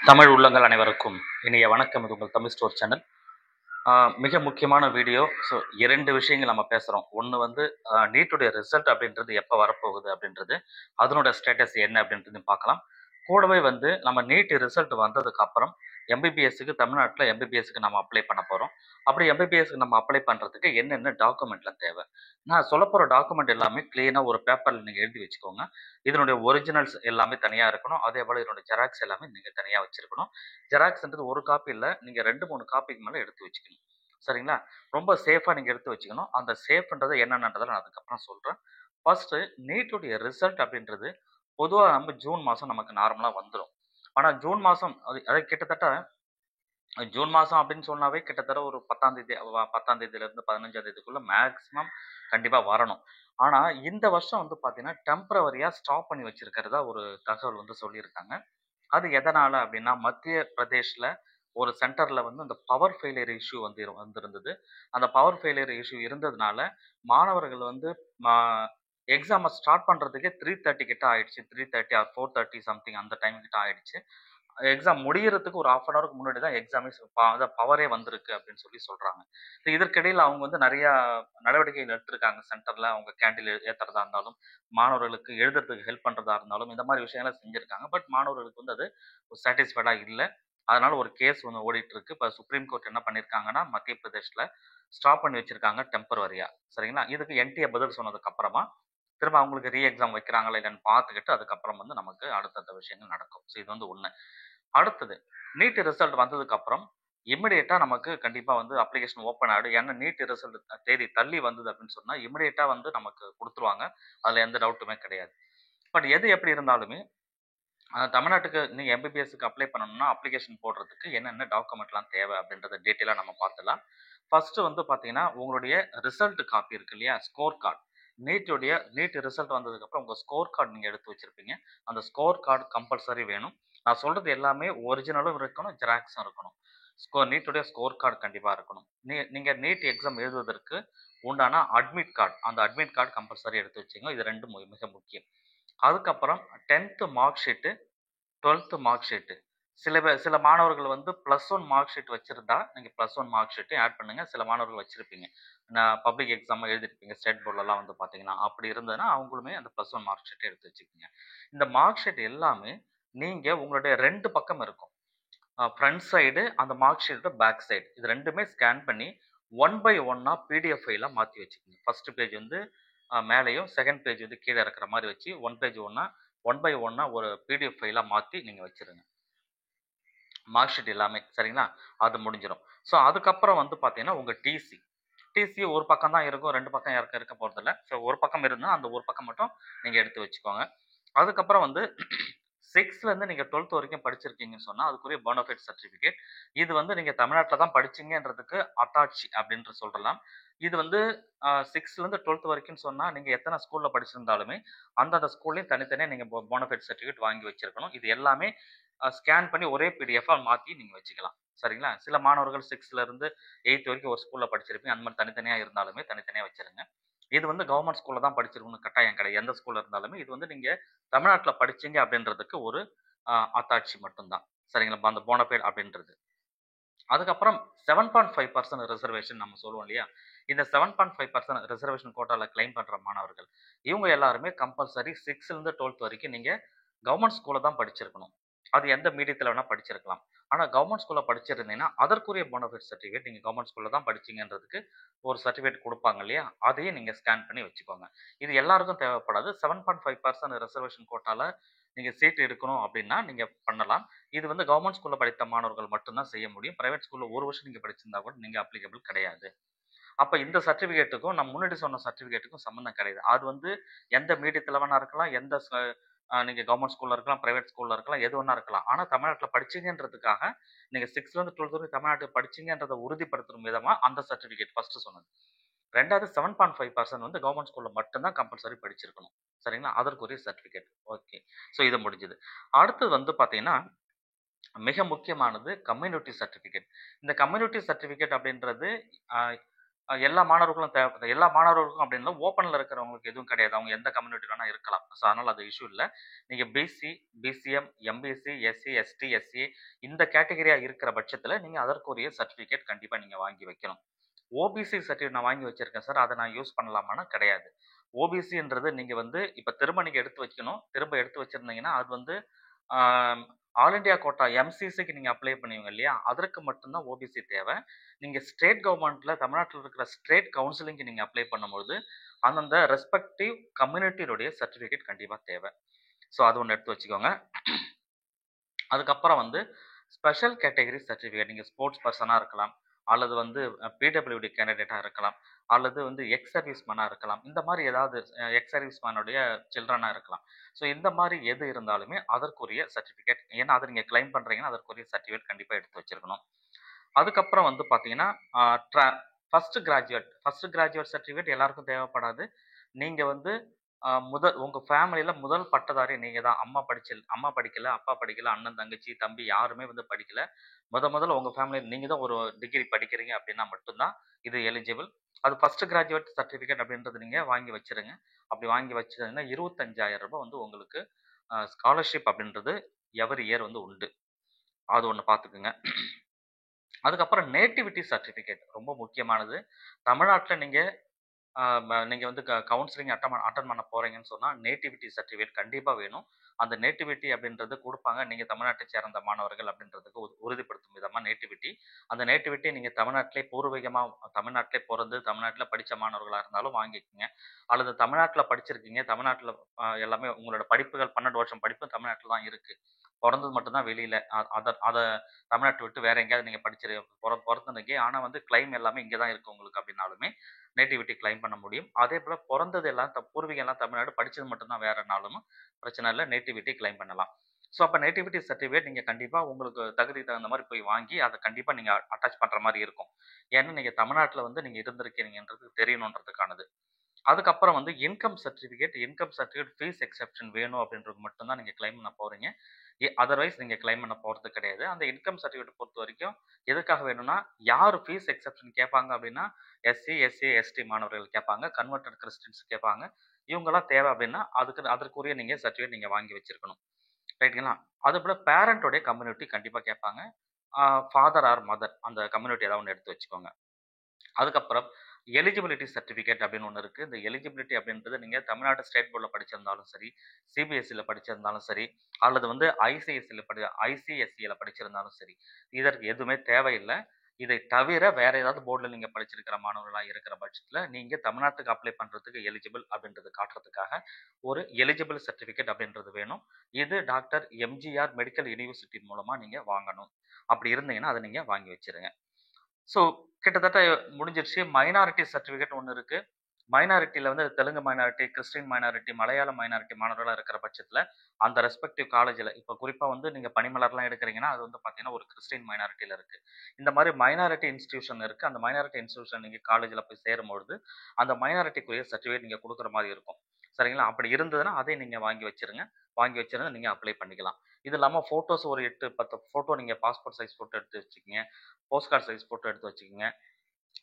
தமிழ் உள்ளங்கள் அனைவருக்கும் இனிய வணக்கம். இது உங்கள் தமிழ் ஸ்டோர் சேனல். மிக முக்கியமான வீடியோ. ஸோ 2 விஷயங்கள் நம்ம பேசுகிறோம். ஒன்று வந்து நீட்டுடைய ரிசல்ட் அப்படின்றது எப்போ வரப்போகுது அப்படின்றது, அதனோட ஸ்டேட்டஸ் என்ன அப்படின்றதையும் பார்க்கலாம். கூடவே வந்து நம்ம நீட் ரிசல்ட் வந்ததுக்கு அப்புறம் எம்பிபிஎஸ்க்கு தமிழ்நாட்டில் எம்பிபிஎஸ்க்கு நம்ம அப்ளை பண்ண போகிறோம். அப்படி எம்பிபிஎஸ்க்கு நம்ம அப்ளை பண்ணுறதுக்கு என்னென்ன டாக்குமெண்ட்லாம் தேவை, நான் சொல்ல போகிற டாக்குமெண்ட் எல்லாமே க்ளீனாக ஒரு பேப்பரில் நீங்கள் எழுதி வச்சுக்கோங்க. இதனுடைய ஒரிஜினல்ஸ் எல்லாமே தனியாக இருக்கணும். அதே போல் இதனுடைய ஜெராக்ஸ் எல்லாமே நீங்கள் தனியாக வச்சுருக்கணும். ஜெராக்ஸ்ன்றது ஒரு காப்பி இல்லை, நீங்கள் 2-3 காப்பிக்கு மேலே எடுத்து வச்சுக்கணும். சரிங்களா? ரொம்ப சேஃபாக நீங்கள் எடுத்து வச்சுக்கணும். அந்த சேஃப்ன்றது என்னென்னன்றதை நான் அதுக்கப்புறம் சொல்கிறேன். ஃபர்ஸ்ட்டு நீட்டுடைய ரிசல்ட் அப்படின்றது பொதுவாக நம்ம ஜூன் மாதம் நமக்கு நார்மலாக வந்துடும். ஆனால் ஜூன் மாதம் அது கிட்டத்தட்ட ஜூன் மாதம் அப்படின்னு சொன்னாவே கிட்டத்தட்ட ஒரு 10ஆம் தேதி 10ஆம் தேதியிலேருந்து 15ஆம் தேதிக்குள்ளே மேக்ஸிமம் கண்டிப்பாக வரணும். ஆனால் இந்த வருஷம் வந்து பார்த்தீங்கன்னா டெம்பரவரியாக ஸ்டாப் பண்ணி வச்சிருக்கிறதா ஒரு தகவல் வந்து சொல்லியிருக்காங்க. அது எதனால அப்படின்னா, மத்திய பிரதேஷ்ல ஒரு சென்டர்ல வந்து அந்த பவர் ஃபெயிலியர் இஷ்யூ வந்திருந்தது. அந்த பவர் ஃபெயிலியர் இஷ்யூ இருந்ததுனால, மாணவர்கள் வந்து எக்ஸாம ஸ்டார்ட் பண்றதுக்கே 3:30 கிட்ட ஆயிடுச்சு. 3:30 ஆர் 4:30 சம்திங் அந்த டைம் கிட்ட ஆயிடுச்சு. எக்ஸாம் முடியறதுக்கு ஒரு 1/2 அன் ஹவருக்கு முன்னாடி தான் எக்ஸாமே பவரே வந்திருக்கு அப்படின்னு சொல்லி சொல்றாங்க. இதற்கிடையில அவங்க வந்து நிறைய நடவடிக்கைகள் எடுத்திருக்காங்க சென்டர்ல. அவங்க கேண்டீன் ஏத்துறதா இருந்தாலும், மாணவர்களுக்கு எழுதுறதுக்கு ஹெல்ப் பண்றதா இருந்தாலும், இந்த மாதிரி விஷயங்கள செஞ்சிருக்காங்க. பட் மாணவர்களுக்கு வந்து அது சாட்டிஸ்ஃபைடா இல்ல. அதனால ஒரு கேஸ் ஒண்ணு ஓடிட்டு இருக்கு. இப்ப சுப்ரீம் கோர்ட் என்ன பண்ணியிருக்காங்கன்னா, மத்திய பிரதேஷ்ல ஸ்டாப் பண்ணி வச்சிருக்காங்க டெம்பரவரியா. சரிங்களா? இதுக்கு என்டிஏ பதில் சொன்னதுக்கு அப்புறமா, திரும்ப அவங்களுக்கு ரீ எக்ஸாம் வைக்கிறாங்களா இல்லைன்னு பார்த்துக்கிட்டு, அதுக்கப்புறம் வந்து நமக்கு அடுத்தடுத்த விஷயங்கள் நடக்கும். ஸோ இது வந்து 1. அடுத்தது நீட் ரிசல்ட் வந்ததுக்கு அப்புறம் இமிடியேட்டா நமக்கு கண்டிப்பா வந்து அப்ளிகேஷன் ஓப்பன் ஆயிடும். ஏன்னா நீட் ரிசல்ட் தேதி தள்ளி வந்தது அப்படின்னு சொன்னா இமிடியேட்டா வந்து நமக்கு குடுத்துருவாங்க. அதுல எந்த டவுட்டுமே கிடையாது. பட் எது எப்படி இருந்தாலுமே தமிழ்நாட்டுக்கு நீங்க எம்பிபிஎஸ்க்கு அப்ளை பண்ணணும்னா அப்ளிகேஷன் போடுறதுக்கு என்னென்ன டாக்குமெண்ட்லாம் தேவை அப்படின்றத டீட்டெயிலா நம்ம பார்த்துடலாம். ஃபர்ஸ்ட் வந்து பாத்தீங்கன்னா உங்களுடைய ரிசல்ட் காப்பி இருக்கு இல்லையா, ஸ்கோர் கார்டு. நீட் ரிசல்ட் வந்ததுக்கு அப்புறம் உங்க ஸ்கோர் கார்டு நீங்க எடுத்து வச்சிருப்பீங்க. அந்த ஸ்கோர் கார்டு கம்பல்சரி வேணும். நான் சொல்றது எல்லாமே ஒரிஜினலும் இருக்கணும், ஜெராக்ஸும் இருக்கணும். நீட்டுடைய ஸ்கோர் கார்டு கண்டிப்பா இருக்கணும். நீங்க நீட் எக்ஸாம் எழுதுவதற்கு உண்டான அட்மிட் கார்டு, அந்த அட்மிட் கார்டு கம்பல்சரி எடுத்து வச்சுங்க. இது 2 மிக முக்கியம். அதுக்கப்புறம் 10th mark sheet, 12th mark sheet. சில மாணவர்கள் வந்து +1 மார்க் ஷீட் வச்சிருந்தா, நீங்க +1 மார்க் ஷீட்டையும் ஆட் பண்ணுங்க. சில மாணவர்கள் வச்சிருப்பீங்க. நான் பப்ளிக் எக்ஸாம் எழுதிருப்பீங்க. ஸ்டேட் போர்ட்லலாம் வந்து பார்த்தீங்கன்னா, அப்படி இருந்ததுன்னா அவங்களுமே அந்த +1 மார்க் ஷீட்ட எடுத்து வச்சுக்கங்க. இந்த மார்க் ஷீட் எல்லாமே நீங்க உங்களுடைய 2 பக்கம் இருக்கும். ஃப்ரண்ட் சைடு அந்த மார்க் ஷீட்டோட பேக் சைடு. இது 2மே ஸ்கேன் பண்ணி 1 பை 1ஆ பிடிஎஃப் ஃபைலா மாத்தி வச்சுக்கங்க. ஃபர்ஸ்ட் பேஜ் வந்து மேலேயும், செகண்ட் பேஜ் வந்து கீழ இருக்கிற மாரி வச்சு 1 பேஜ் 1 பை 1ஆ ஒரு பிடிஎஃப் ஃபைலா மாத்தி நீங்க வச்சுருங்க. மார்க் ஷீட் எல்லாமே சரிங்களா? அது முடிஞ்சிரும். ஸோ அதுக்கப்புறம் வந்து பார்த்தீங்கன்னா, உங்க டிசி. டிசி ஒரு பக்கம் தான் இருக்கும். 2 பக்கம் இருக்க போறதில்ல. ஸோ ஒரு பக்கம் இருந்தா, அந்த ஒரு பக்கம் மட்டும் நீங்க எடுத்து வச்சுக்கோங்க. அதுக்கப்புறம் வந்து 6லேருந்து நீங்க 12th வரைக்கும் படிச்சிருக்கீங்கன்னு சொன்னா, அதுக்குரிய போனஃபைட் சர்டிஃபிகேட். இது வந்து நீங்க தமிழ்நாட்ல தான் படிச்சீங்கன்றதுக்கு அத்தாட்சி அப்படின்னு சொல்லலாம். இது வந்து 6லேருந்து 12th வரைக்கும்னு சொன்னா, நீங்க எத்தன ஸ்கூல்ல படிச்சிருந்தாலுமே, அந்தந்த ஸ்கூல்லயும் தனித்தனியா நீங்க போனஃபைட் சர்டிஃபிகேட் வாங்கி வச்சிருக்கணும். இது எல்லாமே ஸ்கேன் பண்ணி ஒரே பிடிஎஃப்பா மாத்தி நீங்க வச்சுக்கலாம். சரிங்களா? சில மாணவர்கள் 6லேருந்து 8th வரைக்கும் ஒரு ஸ்கூல்ல படிச்சிருப்பீங்க. அந்த மாரி தனித்தனியா இருந்தாலுமே தனித்தனியா வச்சிருங்க. இது வந்து கவர்ன்மெண்ட் ஸ்கூல்ல தான் படிச்சிருக்கணும்னு கட்டாயம் கிடையாது. எந்த ஸ்கூல்ல இருந்தாலுமே இது வந்து நீங்க தமிழ்நாட்டுல படிச்சீங்க அப்படின்றதுக்கு ஒரு அத்தாட்சி மட்டும் தான். சரிங்களா? அந்த போனஃபைட் அப்படின்றது. அதுக்கப்புறம் 7.5% ரிசர்வேஷன் நம்ம சொல்லுவோம் இல்லையா? இந்த 7.5% ரிசர்வேஷன் கோட்டால கிளைம் பண்ற மாணவர்கள், இவங்க எல்லாருமே கம்பல்சரி 6லேருந்து 12th வரைக்கும் நீங்க கவர்ன்மெண்ட் ஸ்கூல்ல தான் படிச்சிருக்கணும். அது எந்த மீடியத்துல வேணா படிச்சிருக்கலாம். ஆனா கவர்ன்மெண்ட் ஸ்கூல்ல படிச்சிருந்தீங்கன்னா, அதற்குரிய போனஃபைட் சர்டிஃபிகேட் நீங்க கவர்ன்மெண்ட் ஸ்கூல்ல தான் படிச்சீங்கன்றதுக்கு ஒரு சர்டிஃபிகேட் குடுப்பாங்க இல்லையா? அதையும் நீங்க ஸ்கேன் பண்ணி வச்சுக்கோங்க. இது எல்லாருக்கும் தேவைப்படாது. 7.5% ரிசர்வேஷன் கோட்டால நீங்க சீட் எடுக்கணும் அப்படின்னா, நீங்க பண்ணலாம். இது வந்து கவர்ன்மெண்ட் ஸ்கூல்ல படித்த மாணவர்கள் மட்டும் தான் செய்ய முடியும். பிரைவேட் ஸ்கூல்ல 1 வருஷம் நீங்க படிச்சிருந்தா கூட நீங்க அப்ளிகபிள் கிடையாது. அப்ப இந்த சர்டிஃபிகேட்டுக்கும் நான் முன்னாடி சொன்ன சர்டிஃபிகேட்டுக்கும் சம்மந்தம் கிடையாது. அது வந்து எந்த மீடியத்துல வேணா இருக்கலாம். எந்த நீங்க கவர்ன்மெண்ட் ஸ்கூல்ல இருக்கலாம், பிரைவேட் ஸ்கூல்ல இருக்கலாம், எது வேணா இருக்கலாம். ஆனா தமிழ்நாட்டுல படிச்சீங்கன்றதுக்காக நீங்க 6லேருந்து 12th வரைக்கும் தமிழ்நாட்டுல படிச்சீங்கன்றத உறுதிப்படுத்தும் விதமா அந்த சர்டிஃபிகேட் ஃபர்ஸ்ட் சொன்னது. 2வது 7.5% வந்து கவர்ன்மெண்ட் ஸ்கூல்ல மட்டும் தான் கம்பல்சரி படிச்சிருக்கணும். சரிங்களா? அதற்குரிய சர்டிஃபிகேட். ஓகே. ஸோ இது முடிஞ்சது. அடுத்தது வந்து பார்த்தீங்கன்னா, மிக முக்கியமானது கம்யூனிட்டி சர்டிஃபிகேட். இந்த கம்யூனிட்டி சர்டிஃபிகேட் அப்படின்றது அ எல்லா மாணவர்களும் தேவைப்படுது. எல்லா மாணவர்களுக்கும் அப்படின்னு இல்ல. ஓப்பன்ல இருக்கிறவங்களுக்கு எதுவும் கிடையாது. அவங்க எந்த கம்யூனிட்டி வேணா இருக்கலாம். ஸோ அதனால அது இஷ்யூ இல்ல. நீங்க BC, BCM, MBC, SC, ST, SC இந்த கேட்டகரியா இருக்கிற பட்சத்தில நீங்க அதற்குரிய சர்டிஃபிகேட் கண்டிப்பா நீங்க வாங்கி வைக்கணும். ஓபிசி சர்டிஃபிகேட் நான் வாங்கி வச்சிருக்கேன் சார். அத நான் யூஸ் பண்ணலாமான்னா கிடையாது. ஓபிசின்றது நீங்க வந்து இப்ப திரும்ப நீங்க எடுத்து வைக்கணும். திரும்ப எடுத்து வச்சிருந்தீங்கன்னா, அது வந்து ஆ ஆல் இண்டியா கோட்டா எம்சிசிக்கு நீங்க அப்ளை பண்ணுவீங்க இல்லையா? அதற்கு மட்டும் தான் ஓபிசி தேவை. நீங்க ஸ்டேட் கவர்ன்மென்ட்ல தமிழ்நாட்டில இருக்கிற ஸ்டேட் கவுன்சிலிங்க்கு நீங்க அப்ளை பண்ணும்பொழுது, அந்தந்த ரெஸ்பெக்டிவ் கம்யூனிட்டினுடைய சர்டிஃபிகேட் கண்டிப்பா தேவை. ஸோ அது ஒண்ணு எடுத்து வச்சுக்கோங்க. அதுக்கப்புறம் வந்து ஸ்பெஷல் கேட்டகரி சர்டிஃபிகேட். நீங்க ஸ்போர்ட்ஸ் பெர்சனா இருக்கலாம். அல்லது வந்து பிடபிள்யூடி கேண்டிடேட்டா இருக்கலாம். அல்லது வந்து எக்ஸ் சர்வீஸ் மேனா இருக்கலாம். இந்த மாரி ஏதாவது எக்ஸ் சர்வீஸ் மேனுடைய சில்ட்ரனா இருக்கலாம். ஸோ இந்த மாரி எது இருந்தாலுமே அதற்குரிய சர்டிஃபிகேட் ஏன்னா அத நீங்க கிளைம் பண்றீங்கன்னா, அதற்குரிய சர்டிஃபிகேட் கண்டிப்பா எடுத்து வச்சிருக்கணும். அதுக்கப்புறம் வந்து பார்த்தீங்கன்னா, அ ட்ரா ஃபர்ஸ்ட் கிராஜுவேட் சர்டிஃபிகேட் எல்லாருக்கும் தேவைப்படாது. நீங்க வந்து உங்க ஃபேமிலில முதல் பட்டதாரி நீங்க தான். அம்மா படிக்கல, அப்பா படிக்கல, அண்ணன், தங்கச்சி, தம்பி யாருமே வந்து படிக்கல. முதல்ல உங்க ஃபேமிலில நீங்க தான் ஒரு டிகிரி படிக்கிறீங்க அப்படின்னா மட்டும் தான் இது எலிஜிபிள். அது ஃபர்ஸ்ட் கிராஜுவேட் சர்டிஃபிகேட் அப்படின்றது நீங்க வாங்கி வச்சுருங்க. அப்படி வாங்கி வச்சதுன்னா ரூ. 25,000 வந்து உங்களுக்கு ஸ்காலர்ஷிப் அப்படின்றது எவரி இயர் வந்து உண்டு. அது ஒண்ணு பார்த்துக்குங்க. அதுக்கப்புறம் நேட்டிவிட்டி சர்டிஃபிகேட் ரொம்ப முக்கியமானது. தமிழ்நாட்ல நீங்க நீங்க வந்து கவுன்சிலிங் அட்டெண்ட் பண்ண போறீங்கன்னு சொன்னா, நேட்டிவிட்டி சர்டிஃபிகேட் கண்டிப்பா வேணும். அந்த நேட்டிவிட்டி அப்படின்றது குடுப்பாங்க. நீங்க தமிழ்நாட்டை சேர்ந்த மாணவர்கள் அப்படின்றதுக்கு உறுதிப்படுத்தும் விதமா நேட்டிவிட்டி. அந்த நேட்டிவிட்டி நீங்க பூர்வீகமா தமிழ்நாட்டிலே பொறந்து, தமிழ்நாட்டில படிச்ச மாணவர்களா இருந்தாலும் வாங்கிக்கங்க. அல்லது தமிழ்நாட்டில படிச்சிருக்கீங்க. தமிழ்நாட்டில எல்லாமே உங்களோட படிப்புகள் 12 வருஷம் படிப்பு தமிழ்நாட்டில தான் இருக்கு. பொறந்தது மட்டும் தான் வெளியில. அத தமிழ்நாட்ட விட்டு வேற எங்கேயாவது நீங்க பொறந்ததுங்க. ஆனா வந்து கிளைம் எல்லாமே இங்க தான் இருக்கு உங்களுக்கு அப்படின்னாலுமே, நேட்டிவிட்டி கிளைம் பண்ண முடியும். அதேபோல பொறந்தது எல்லாம் பூர்வீகம் எல்லாம் தமிழ்நாடு, படிச்சது மட்டும் தான் வேறனாலும் பிரச்சனை இல்ல. நேட்டிவிட்டி கிளைம் பண்ணலாம். ஸோ அப்ப நேட்டிவிட்டி சர்டிஃபிகேட் நீங்க கண்டிப்பா உங்களுக்கு தகுதிக்கு தகுந்த மாரி போய் வாங்கி, அத கண்டிப்பா நீங்க அட்டாச் பண்ற மாரி இருக்கும். ஏன்னா நீங்க தமிழ்நாட்டுல வந்து நீங்க இருந்திருக்கிறீங்கன்றது தெரியணுன்றதுக்கானது. அதுக்கப்புறம் வந்து இன்கம் சர்டிஃபிகேட் ஃபீஸ் எக்செப்ஷன் வேணும் அப்படின்றது மட்டும் தான் நீங்க கிளைம் பண்ண போறீங்க. அதர்வைஸ் நீங்க கிளைம் பண்ண போறது கிடையாது. அந்த இன்கம் சர்டிஃபிகேட் பொறுத்தவரைக்கும் எதுக்காக வேணும்னா, யார் ஃபீஸ் எக்செப்ஷன் கேட்பாங்க அப்படின்னா, எஸ்சி, எஸ்சி, எஸ்டி மாணவர்கள் கேட்பாங்க. கன்வெர்ட்டட் கிறிஸ்டியன்ஸ் கேட்பாங்க. இவங்கலாம் தேவை அப்படின்னா, அதற்குரிய நீங்க சர்டிஃபிகேட் நீங்க வாங்கி வச்சிருக்கணும். ரைட்டுங்களா? அதுபோல பேரன்ட்டோட கம்யூனிட்டி கண்டிப்பா கேட்பாங்க. ஃபாதர் ஆர் மதர் அந்த கம்யூனிட்டி ஏதாவது ஒண்ணு எடுத்து வச்சுக்கோங்க. அதுக்கப்புறம் எலிஜிபிலிட்டி சர்டிஃபிகேட் அப்படின்னு ஒண்ணு இருக்கு. இந்த எலிஜிபிலிட்டி அப்படின்றது நீங்க தமிழ்நாடு ஸ்டேட் போர்ட்ல படிச்சிருந்தாலும் சரி, சிபிஎஸ்இல படிச்சிருந்தாலும் சரி, அல்லது வந்து ஐசிஎஸ்இல படிச்சிருந்தாலும் சரி, இதற்கு எதுவுமே தேவையில்ல. இதை தவிர வேற ஏதாவது போர்ட்ல நீங்க படிச்சிருக்கிற மாணவர்களா இருக்கிற பட்சத்துல, நீங்க தமிழ்நாட்டுக்கு அப்ளை பண்றதுக்கு எலிஜிபிள் அப்படின்றத காட்டுறதுக்காக ஒரு எலிஜிபிள் சர்டிஃபிகேட் அப்படின்றது வேணும். இது டாக்டர் எம்ஜிஆர் மெடிக்கல் யூனிவர்சிட்டி மூலமா நீங்க வாங்கணும். அப்படி இருந்தீங்கன்னா, அத நீங்க வாங்கி வச்சுருங்க. ஸோ கிட்டத்தட்ட முடிஞ்சிருச்சு. மைனாரிட்டி சர்டிஃபிகேட் ஒண்ணு இருக்கு. மைனாரிட்டில வந்து தெலுங்கு மைனாரிட்டி, கிறிஸ்டியன் மைனாரிட்டி, மலையாள மைனாரிட்டி மாணவர்களா இருக்கிற பட்சத்தில, அந்த ரெஸ்பெக்டிவ் காலேஜ்ல இப்ப குறிப்பா வந்து நீங்க பனிமலர்லாம் எடுக்கிறீங்கன்னா, அது வந்து பார்த்தீங்கன்னா, ஒரு கிறிஸ்டியன் மைனாரிட்டில இருக்கு. இந்த மாரி மைனாரிட்டி இன்ஸ்டிடியூஷன் இருக்கு. அந்த மைனாரிட்டி இன்ஸ்டிடியூஷன் நீங்க காலேஜ்ல போய் சேரும்பொழுது, அந்த மைனாரிட்டிக்குரிய சர்டிஃபிகேட் நீங்க குடுக்குற மாரி இருக்கும். சரிங்களா? அப்படி இருந்ததுன்னா, அதையும் நீங்க வாங்கி வச்சுருங்க. வாங்கி வச்சிருந்து நீங்க அப்ளை பண்ணிக்கலாம். இது இல்லாம ஃபோட்டோஸ் ஒரு 8, 10 ஃபோட்டோ நீங்க பாஸ்போர்ட் சைஸ் ஃபோட்டோ எடுத்து வச்சுக்கங்க. போஸ்ட் கார்ட் சைஸ் ஃபோட்டோ எடுத்து வச்சுக்கங்க.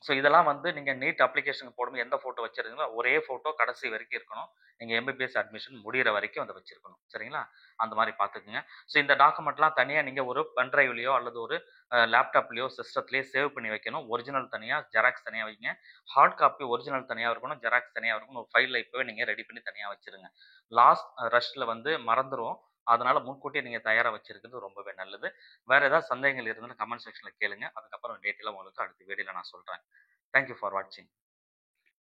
ஸோ இதெல்லாம் வந்து நீங்க நீட் அப்ளிகேஷன் போடும்போது எந்த ஃபோட்டோ வச்சிருக்கீங்களோ, ஒரே ஃபோட்டோ கடைசி வரைக்கும் இருக்கணும். நீங்க எம்பிபிஎஸ் அட்மிஷன் முடியிற வரைக்கும் அத வச்சிருக்கணும். சரிங்களா? அந்த மாரி பார்த்துக்கங்க. ஸோ இந்த டாக்குமெண்ட்லாம் தனியா நீங்க ஒரு பென் டிரைவ்லயோ அல்லது ஒரு லேப்டாப்லயோ, சிஸ்டத்திலயோ சேவ் பண்ணி வைக்கணும். ஒரிஜினல் தனியா, ஜெராக்ஸ் தனியா வைங்க. ஹார்ட் காப்பி ஒரிஜினல் தனியா இருக்கணும். ஜெராக்ஸ் தனியா இருக்கணும். ஒரு ஃபைல்ல இப்பவே நீங்க ரெடி பண்ணி தனியா வச்சுருங்க. லாஸ்ட் ரஷ்ல வந்து மறந்துருவோம். அதனால முன்கூட்டியே நீங்க தயாரா வச்சிருக்கிறது ரொம்பவே நல்லது. வேற ஏதாவது சந்தேகங்கள் இருந்தாலும் கமெண்ட் செக்ஷன்ல கேளுங்க. அதுக்கப்புறம் டீட்டெயிலா உங்களுக்கு அடுத்த வீடியோல நான் சொல்றேன். Thank you for watching.